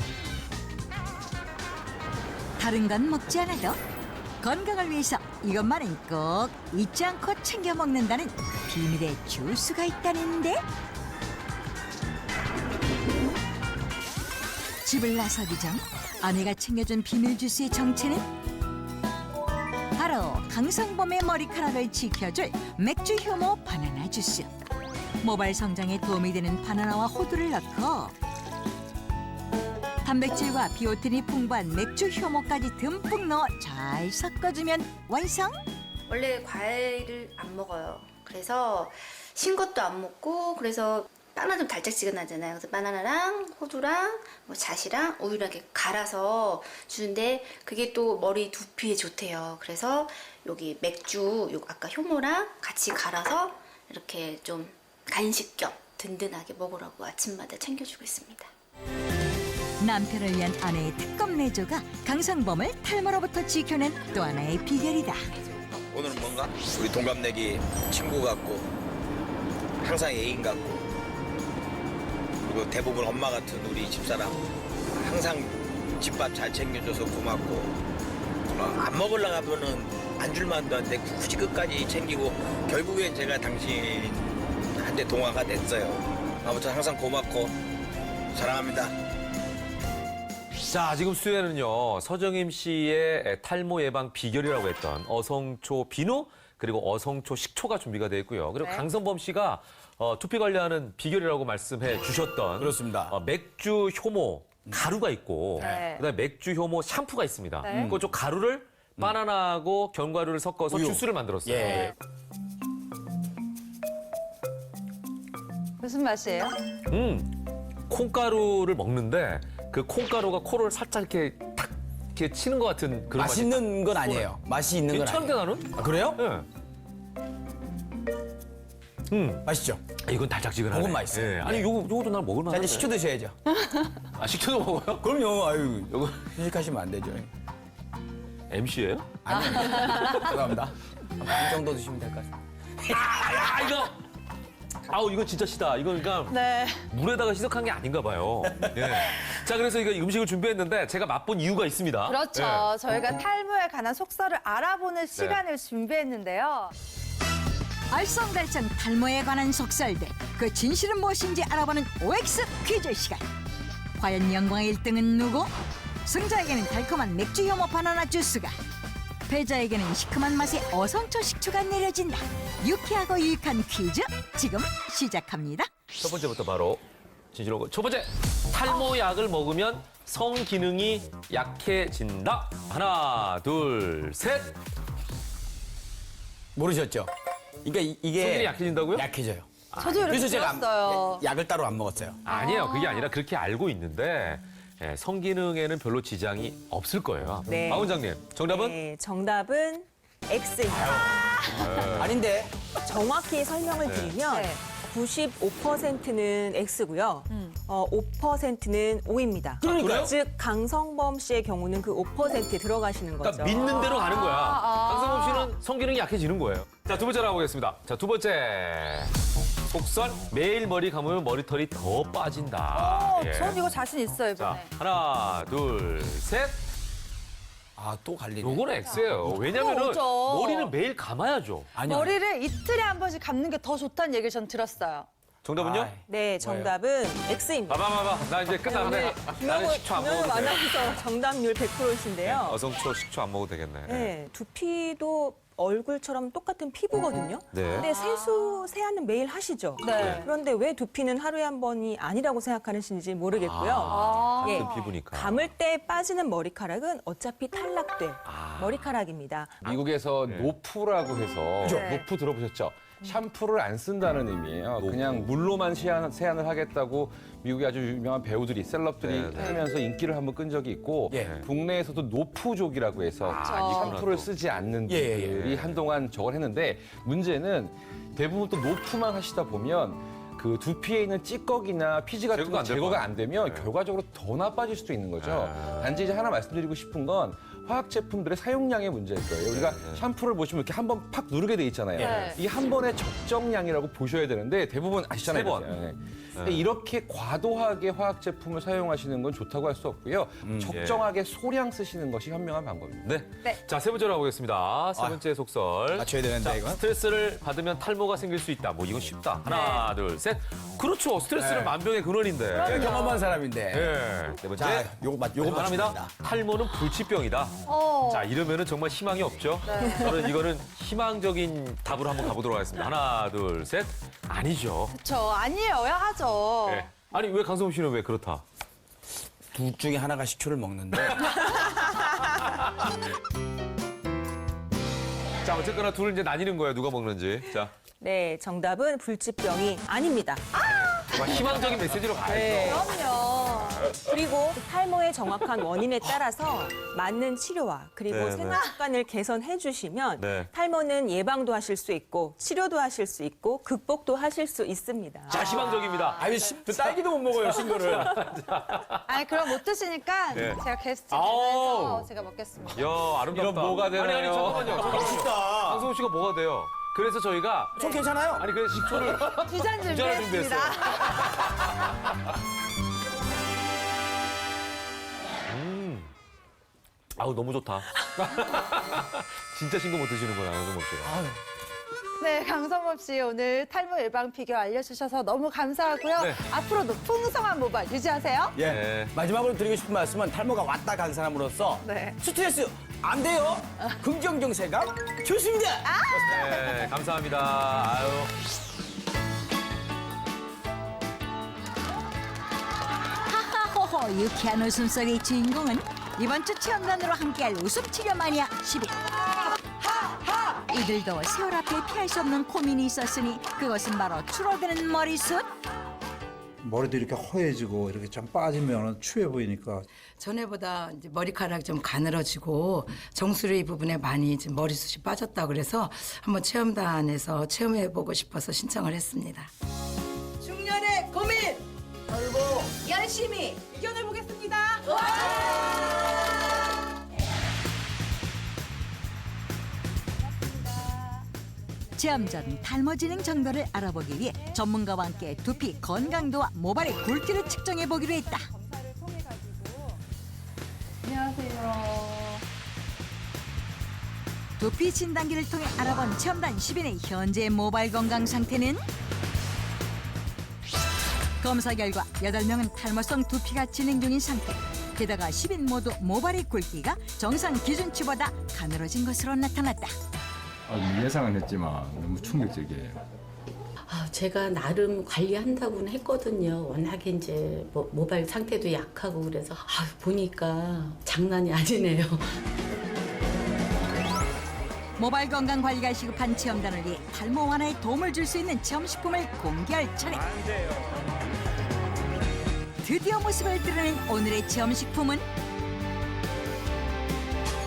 다른 건 먹지 않아도 건강을 위해서 이것만은 꼭 잊지 않고 챙겨 먹는다는 비밀의 주스가 있다는데 집을 나서기 전 아내가 챙겨준 비밀 주스의 정체는 바로 강상범의 머리카락을 지켜줄 맥주 효모 바나나 주스. 모발 성장에 도움이 되는 바나나와 호두를 넣고 단백질과 비오틴이 풍부한 맥주 효모까지 듬뿍 넣어 잘 섞어주면 완성. 원래 과일을 안 먹어요. 그래서 신 것도 안 먹고 그래서 바나나 좀 달짝지근하잖아요. 그래서 바나나랑 호두랑 뭐 잣이랑 우유랑 이렇게 갈아서 주는데 그게 또 머리 두피에 좋대요. 그래서 여기 맥주 요 아까 효모랑 같이 갈아서 이렇게 좀 간식 겸 든든하게 먹으라고 아침마다 챙겨주고 있습니다. 남편을 위한 아내의 특급 내조가 강상범을 탈모로부터 지켜낸 또 하나의 비결이다. 오늘은 뭔가 우리 동갑내기 친구 같고 항상 애인 같고 그리고 대부분 엄마 같은 우리 집사람 항상 집밥 잘 챙겨줘서 고맙고 안 먹으려고 하면은 안 줄만도 한데 굳이 끝까지 챙기고 결국엔 제가 당신한테 동화가 됐어요. 아무튼 항상 고맙고 사랑합니다. 자, 지금 수혜는요, 서정임 씨의 탈모 예방 비결이라고 했던 어성초 비누, 그리고 어성초 식초가 준비가 되어 있고요. 그리고 네. 강성범 씨가 두피 관리하는 비결이라고 말씀해 주셨던 그렇습니다. 맥주 효모 가루가 있고, 네. 그다음에 맥주 효모 샴푸가 있습니다. 네. 그쪽 가루를 바나나하고 견과류를 섞어서 우유. 주스를 만들었어요. 예. 무슨 맛이에요? 콩가루를 먹는데 그 콩가루가 코를 살짝 이렇게 탁 이렇게 치는 것 같은 그런 맛있는 건 아니에요. 맛이 있는 건 괜찮은데 아니에요. 나는? 아, 그래요? 네. 맛있죠? 이건 달짝지근하네. 그건 맛있어요. 예. 아니 네. 요것도 난 먹을 자, 만한데. 이제 식초 드셔야죠. 아, 식초도 먹어요? 그럼요. 아유, 요거 휴식하시면 안 되죠. MC예요? 아니요. 죄송합니다. 반 정도 드시면 될 것 같습니다. 아, 이거. 아우, 이건 진짜 시다. 이거 그러니까 네. 물에다가 희석한 게 아닌가 봐요. 예. 자, 그래서 이거 음식을 준비했는데 제가 맛본 이유가 있습니다. 그렇죠. 예. 저희가 탈모에 관한 속설을 알아보는 시간을 준비했는데요. 알쏭달쏭 탈모에 관한 속설들, 그 진실은 무엇인지 알아보는 OX 퀴즈 시간. 과연 영광의 1등은 누구? 승자에게는 달콤한 맥주 효모 바나나 주스가, 패자에게는 시큼한 맛의 어성초 식초가 내려진다. 유쾌하고 유익한 퀴즈 지금 시작합니다. 첫 번째부터 바로 진실로 첫 번째, 탈모 약을 먹으면 성 기능이 약해진다. 하나, 둘, 셋. 모르셨죠? 그러니까 이게 성기능이 약해진다고요? 약해져요. 저도 이렇게 그래서 제가 들었어요. 약을 따로 안 먹었어요. 아니에요. 그게 아니라 그렇게 알고 있는데 예, 성기능에는 별로 지장이 없을 거예요. 네. 박 원장님, 정답은? 네, 정답은 X입니다. 아닌데. 정확히 설명을 네. 드리면 95%는 X고요. 5%는 O입니다. 그러니까요? 즉 강성범 씨의 경우는 그 5%에 들어가시는 거죠. 그러니까 믿는 대로 가는 거야. 강성범 씨는 성기능이 약해지는 거예요. 자, 두 번째로 가보겠습니다. 자, 두 번째. 속설, 매일 머리 감으면 머리털이 더 빠진다. 예. 전 이거 자신 있어요, 자, 이번에. 하나, 둘, 셋. 아, 또 갈리네. 요건 X예요. 왜냐면은 오죠. 머리는 매일 감아야죠. 머리를 이틀에 한 번씩 감는 게 더 좋다는 얘기를 전 들었어요. 정답은요? 네, 정답은 X입니다. 봐봐. 나 이제 끝났네. 나는 식초 안 먹어도 돼. 만나서 정답률 100%이신데요. 어성초 식초 안 먹어도 되겠네. 네, 두피도 얼굴처럼 똑같은 피부거든요. 네. 근데 세수는 매일 하시죠. 네. 그런데 왜 두피는 하루에 한 번이 아니라고 생각하시는지 모르겠고요. 예, 같은 피부니까. 감을 때 빠지는 머리카락은 어차피 탈락될 머리카락입니다. 미국에서 노프라고 해서 네. 노프 들어보셨죠? 샴푸를 안 쓴다는 의미예요. 그냥 물로만 세안을 하겠다고 미국의 아주 유명한 배우들이 셀럽들이 하면서 인기를 한번 끈 적이 있고 국내에서도 노프족이라고 해서 샴푸를 쓰지 않는 분들이 한동안 저걸 했는데 문제는 대부분 또 노프만 하시다 보면 그 두피에 있는 찌꺼기나 피지 같은 거 제거가 안 되면 결과적으로 더 나빠질 수도 있는 거죠. 단지 이제 하나 말씀드리고 싶은 건 화학 제품들의 사용량의 문제일 거예요. 우리가 샴푸를 보시면 이렇게 한번 팍 누르게 돼 있잖아요. 이 한 번의 적정량이라고 보셔야 되는데 대부분 아시잖아요. 3번. 근데 이렇게 과도하게 화학 제품을 사용하시는 건 좋다고 할 수 없고요. 적정하게 소량 쓰시는 것이 현명한 방법입니다. 네. 자, 세 번째로 가보겠습니다. 세 번째 속설. 맞춰야 되는데, 자, 이건? 스트레스를 받으면 탈모가 생길 수 있다. 뭐 이건 쉽다. 하나, 둘, 셋. 그렇죠. 스트레스는 만병의 근원인데. 제가 경험한 사람인데. 네. 네 번째. 자, 요거 합니다. 맞춥니다. 탈모는 불치병이다. 자, 이러면은 정말 희망이 없죠. 저는 이거는 희망적인 답으로 한번 가보도록 하겠습니다. 하나, 둘, 셋. 아니죠. 그렇죠. 아니에요야 하죠. 네. 아니, 왜 강성호 씨는 왜 그렇다? 둘 중에 하나가 식초를 먹는데. 자, 어쨌거나 둘을 이제 나뉘는 거예요. 누가 먹는지. 자. 네, 정답은 불치병이 아닙니다. 희망적인 메시지로 가야죠. 네. 그럼요. 그리고 탈모의 정확한 원인에 따라서 맞는 치료와 그리고 네, 생활 습관을 개선해 주시면 네. 탈모는 예방도 하실 수 있고 치료도 하실 수 있고 극복도 하실 수 있습니다. 자, 희망적입니다. 아니, 딸기도 못 먹어요, 신거를. 아니 그럼 못 드시니까 네. 제가 게스트 아우. 되면서 제가 먹겠습니다. 이야, 아름답다. 이런 뭐가 되나요? 아니, 잠깐만요. 맛있다. 강성호 씨가 뭐가 돼요? 그래서 저희가 좀 괜찮아요? 아니, 그래서 식초를 두 잔 준비했습니다. 아우, 너무 좋다. 진짜 신고 못 드시는구나, 강성호 씨가. 네, 강성범 씨 오늘 탈모 예방 비결 알려주셔서 너무 감사하고요. 네. 앞으로도 풍성한 모발 유지하세요. 예. 네. 마지막으로 드리고 싶은 말씀은 탈모가 왔다 간 사람으로서 네. 스트레스 안 돼요. 긍정적 생각 좋습니다. 네, 감사합니다. 아유. 하하호호 유쾌한 웃음소리의 주인공은 이번 주 체험단으로 함께할 웃음치료 마니아 10일. 이들도 세월 앞에 피할 수 없는 고민이 있었으니 그것은 바로 줄어드는 머리숱. 머리도 이렇게 허해지고 이렇게 좀 빠지면 추해 보이니까 전에보다 이제 머리카락이 좀 가늘어지고 정수리 부분에 많이 이제 머리숱이 빠졌다 그래서 한번 체험단에서 체험해보고 싶어서 신청을 했습니다. 중년의 고민 걸고 열심히 이겨내보겠습니다. 체험 전 탈모 진행 정도를 알아보기 위해 전문가와 함께 두피 건강도와 모발의 굵기를 측정해 보기로 했다. 안녕하세요. 두피 진단기를 통해 알아본 체험단 10인의 현재 모발 건강 상태는 검사 결과 8명은 탈모성 두피가 진행 중인 상태. 게다가 10인 모두 모발의 굵기가 정상 기준치보다 가늘어진 것으로 나타났다. 예상은 했지만 너무 충격적이에요. 제가 나름 관리한다고는 했거든요. 워낙에 이제 모발 상태도 약하고 그래서 보니까 장난이 아니네요. 모발 건강 관리가 시급한 체험단을 위해 탈모 완화에 도움을 줄 수 있는 체험식품을 공개할 차례. 드디어 모습을 드러낸 오늘의 체험식품은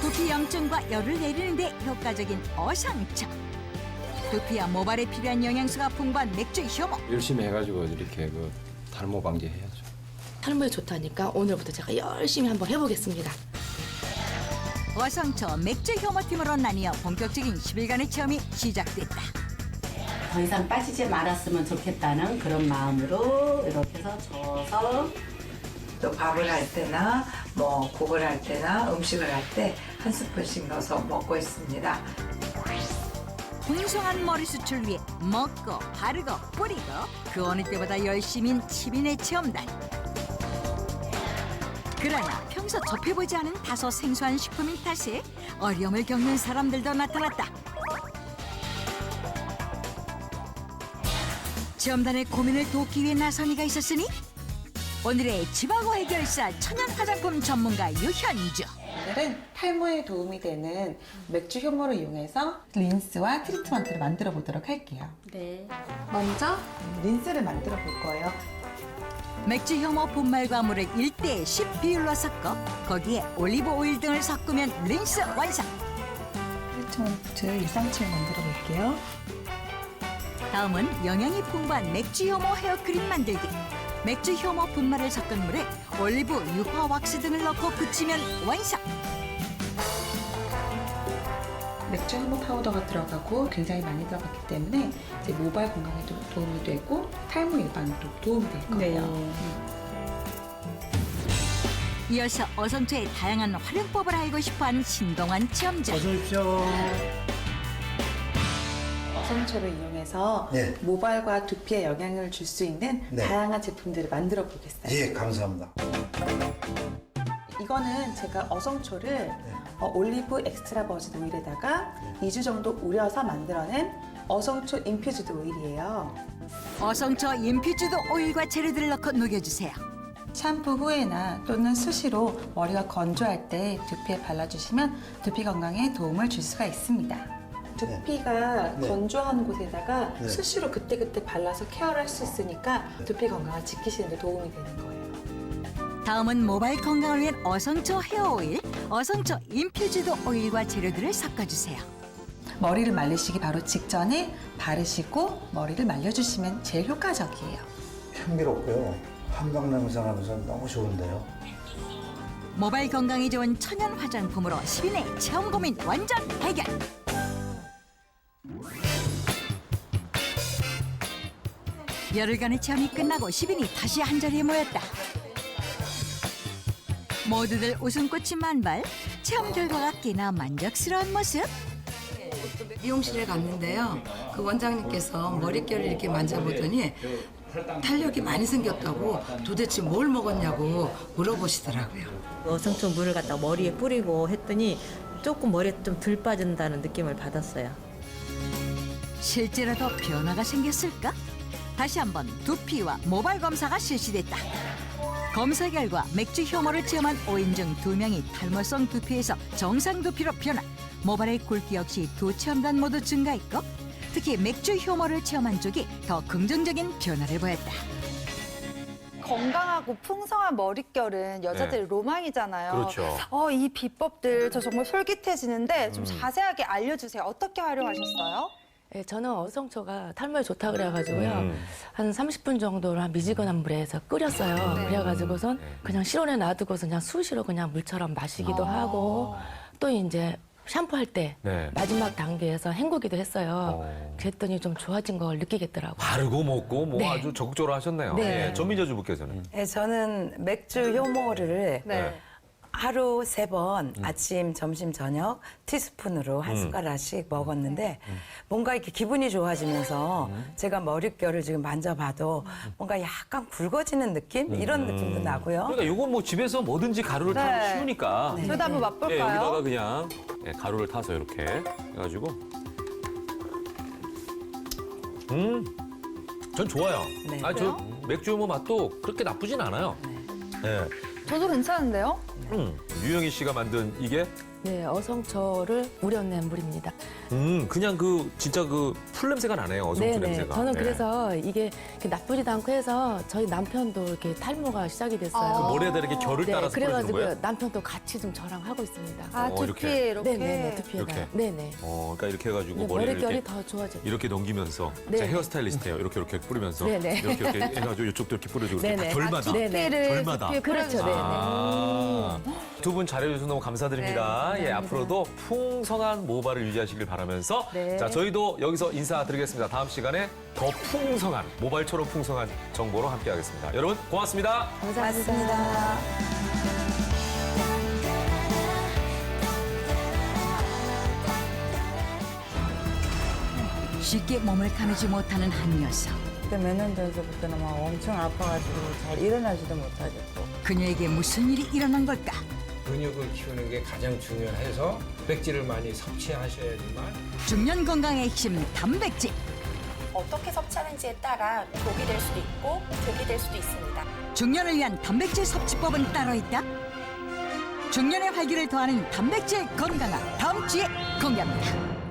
두피 염증과 열을 내리는 데 효과적인 어상차. 두피와 모발에 필요한 영양소가 풍부한 맥주 효모. 열심히 해가지고 이렇게 그 탈모 방지해야죠. 탈모에 좋다니까 오늘부터 제가 열심히 한번 해보겠습니다. 어상처 맥주 효모팀으로 나뉘어 본격적인 10일간의 체험이 시작됐다. 더 이상 빠지지 말았으면 좋겠다는 그런 마음으로 이렇게 해서 저어서 또 밥을 할 때나 뭐 국을 할 때나 음식을 할 때 한 스푼씩 넣어서 먹고 있습니다. 풍성한 머리숱을 위해 먹고 바르고 뿌리고 그 어느 때보다 열심인 7인의 체험단. 그러나 평소 접해보지 않은 다소 생소한 식품인 탓에 어려움을 겪는 사람들도 나타났다. 체험단의 고민을 돕기 위해 나선 이가 있었으니 오늘의 집하고 해결사 천연 화장품 전문가 유현주. 오늘은 탈모에 도움이 되는 맥주 효모를 이용해서 린스와 트리트먼트를 만들어 보도록 할게요. 네. 먼저 린스를 만들어 볼 거예요. 맥주 효모 분말과 물을 1대10 비율로 섞어 거기에 올리브 오일 등을 섞으면 린스 완성. 트리트먼트 유상층을 만들어 볼게요. 다음은 영양이 풍부한 맥주 효모 헤어크림 만들기. 맥주 효모 분말을 섞은 물에 올리브, 유화 왁스 등을 넣고 굳히면 완성. 맥주 효모 파우더가 들어가고 굉장히 많이 들어갔기 때문에 이제 모발 건강에도 도움이 되고 탈모 예방에도 도움이 될 거예요. 이어서 어성초의 다양한 활용법을 알고 싶어하는 신동환 체험자. 어서 오십시오. 어성초를 이용해서 네. 모발과 두피에 영향을 줄 수 있는 네. 다양한 제품들을 만들어 보겠어요. 예, 감사합니다. 이거는 제가 어성초를 올리브 엑스트라 버진 오일에다가 2주 정도 우려서 만들어낸 어성초 인퓨즈드 오일이에요. 어성초 인퓨즈드 오일과 재료들을 넣고 녹여주세요. 샴푸 후에나 또는 수시로 머리가 건조할 때 두피에 발라주시면 두피 건강에 도움을 줄 수가 있습니다. 두피가 네. 건조한 곳에다가 네. 수시로 그때그때 발라서 케어를 할 수 있으니까 두피 건강을 지키시는 데 도움이 되는 거예요. 다음은 모발 건강을 위한 어성초 헤어 오일, 어성초 인퓨즈드 오일과 재료들을 섞어주세요. 머리를 말리시기 바로 직전에 바르시고 머리를 말려주시면 제일 효과적이에요. 향기롭고요. 한방 냄새 나면서 너무 좋은데요. 모발 건강에 좋은 천연 화장품으로 10인의 체험 고민 완전 해결. 열흘간의 체험이 끝나고 10인이 다시 한자리에 모였다. 모두들 웃음꽃이 만발, 체험 결과가 꽤나 만족스러운 모습. 미용실에 갔는데요. 그 원장님께서 머릿결을 이렇게 만져보더니 탄력이 많이 생겼다고 도대체 뭘 먹었냐고 물어보시더라고요. 어성초 물을 갖다 머리에 뿌리고 했더니 조금 머리에 좀 덜 빠진다는 느낌을 받았어요. 실제로 더 변화가 생겼을까? 다시 한번 두피와 모발 검사가 실시됐다. 검사 결과 맥주 효모를 체험한 5인 중 2명이 탈모성 두피에서 정상 두피로 변화. 모발의 굵기 역시 두 체험단 모두 증가했고 특히 맥주 효모를 체험한 쪽이 더 긍정적인 변화를 보였다. 건강하고 풍성한 머릿결은 여자들의 네. 로망이잖아요. 그렇죠. 이 비법들 저 정말 솔깃해지는데 좀 자세하게 알려주세요. 어떻게 활용하셨어요? 네, 저는 어성초가 탈모에 좋다 그래가지고요. 한 30분 정도를 한 미지근한 물에서 끓였어요. 네. 그래가지고선 그냥 실온에 놔두고서 그냥 수시로 그냥 물처럼 마시기도 하고 또 이제 샴푸할 때 네. 마지막 단계에서 헹구기도 했어요. 그랬더니 좀 좋아진 걸 느끼겠더라고요. 바르고 먹고 뭐 네. 아주 적극적으로 하셨네요. 네. 예, 전민재 주부께서는. 네, 저는 맥주 효모를 네. 하루 3번 아침, 점심, 저녁 티스푼으로 한 숟가락씩 먹었는데 뭔가 이렇게 기분이 좋아지면서 제가 머릿결을 지금 만져봐도 뭔가 약간 굵어지는 느낌? 이런 느낌도 나고요. 그러니까 이건 뭐 집에서 뭐든지 가루를 네. 타기 쉬우니까. 네. 저도 한번 맛볼까요? 예, 여기다가 그냥 가루를 타서 이렇게 해가지고. 전 좋아요. 네. 저 맥주 효모 맛도 그렇게 나쁘진 않아요. 네. 저도 괜찮은데요? 유영희 씨가 만든 이게 네, 어성초를 우려낸 물입니다. 그냥 진짜 풀 냄새가 나네요. 어성초 네네. 냄새가. 저는 네. 그래서 이게 이렇게 나쁘지도 않고 해서 저희 남편도 이렇게 탈모가 시작이 됐어요. 그 머리에다 이렇게 결을 따라서 뿌려주는 그래가지고 거예요? 남편도 같이 좀 저랑 하고 있습니다. 두피에 이렇게? 네네, 두피에다. 이렇게? 네네. 그러니까 이렇게 해가지고 네, 머리를 머릿결이 이렇게, 더 좋아져요. 이렇게 넘기면서 네. 제가 헤어스타일리스트예요. 이렇게 뿌리면서 네네. 이렇게 해가지고 이쪽도 이렇게 뿌려주고 네네. 결마다. 네네. 결마다. 그렇죠. 네네. 두 분 잘해주셔서 너무 감사드립니다. 네, 예, 감사합니다. 앞으로도 풍성한 모발을 유지하시길 바라면서 네. 자 저희도 여기서 인사드리겠습니다. 다음 시간에 더 풍성한 모발처럼 풍성한 정보로 함께하겠습니다. 여러분 고맙습니다. 감사합니다. 쉽게 몸을 가누지 못하는 한 녀석. 그때 몇 년 전서부터는 막 엄청 아파가지고 잘 일어나지도 못하겠고. 그녀에게 무슨 일이 일어난 걸까? 근육을 키우는 게 가장 중요해서 단백질을 많이 섭취하셔야지만 중년 건강의 핵심 단백질. 어떻게 섭취하는지에 따라 독이 될 수도 있고 득이 될 수도 있습니다. 중년을 위한 단백질 섭취법은 따로 있다. 중년의 활기를 더하는 단백질 건강학 다음 주에 공개합니다.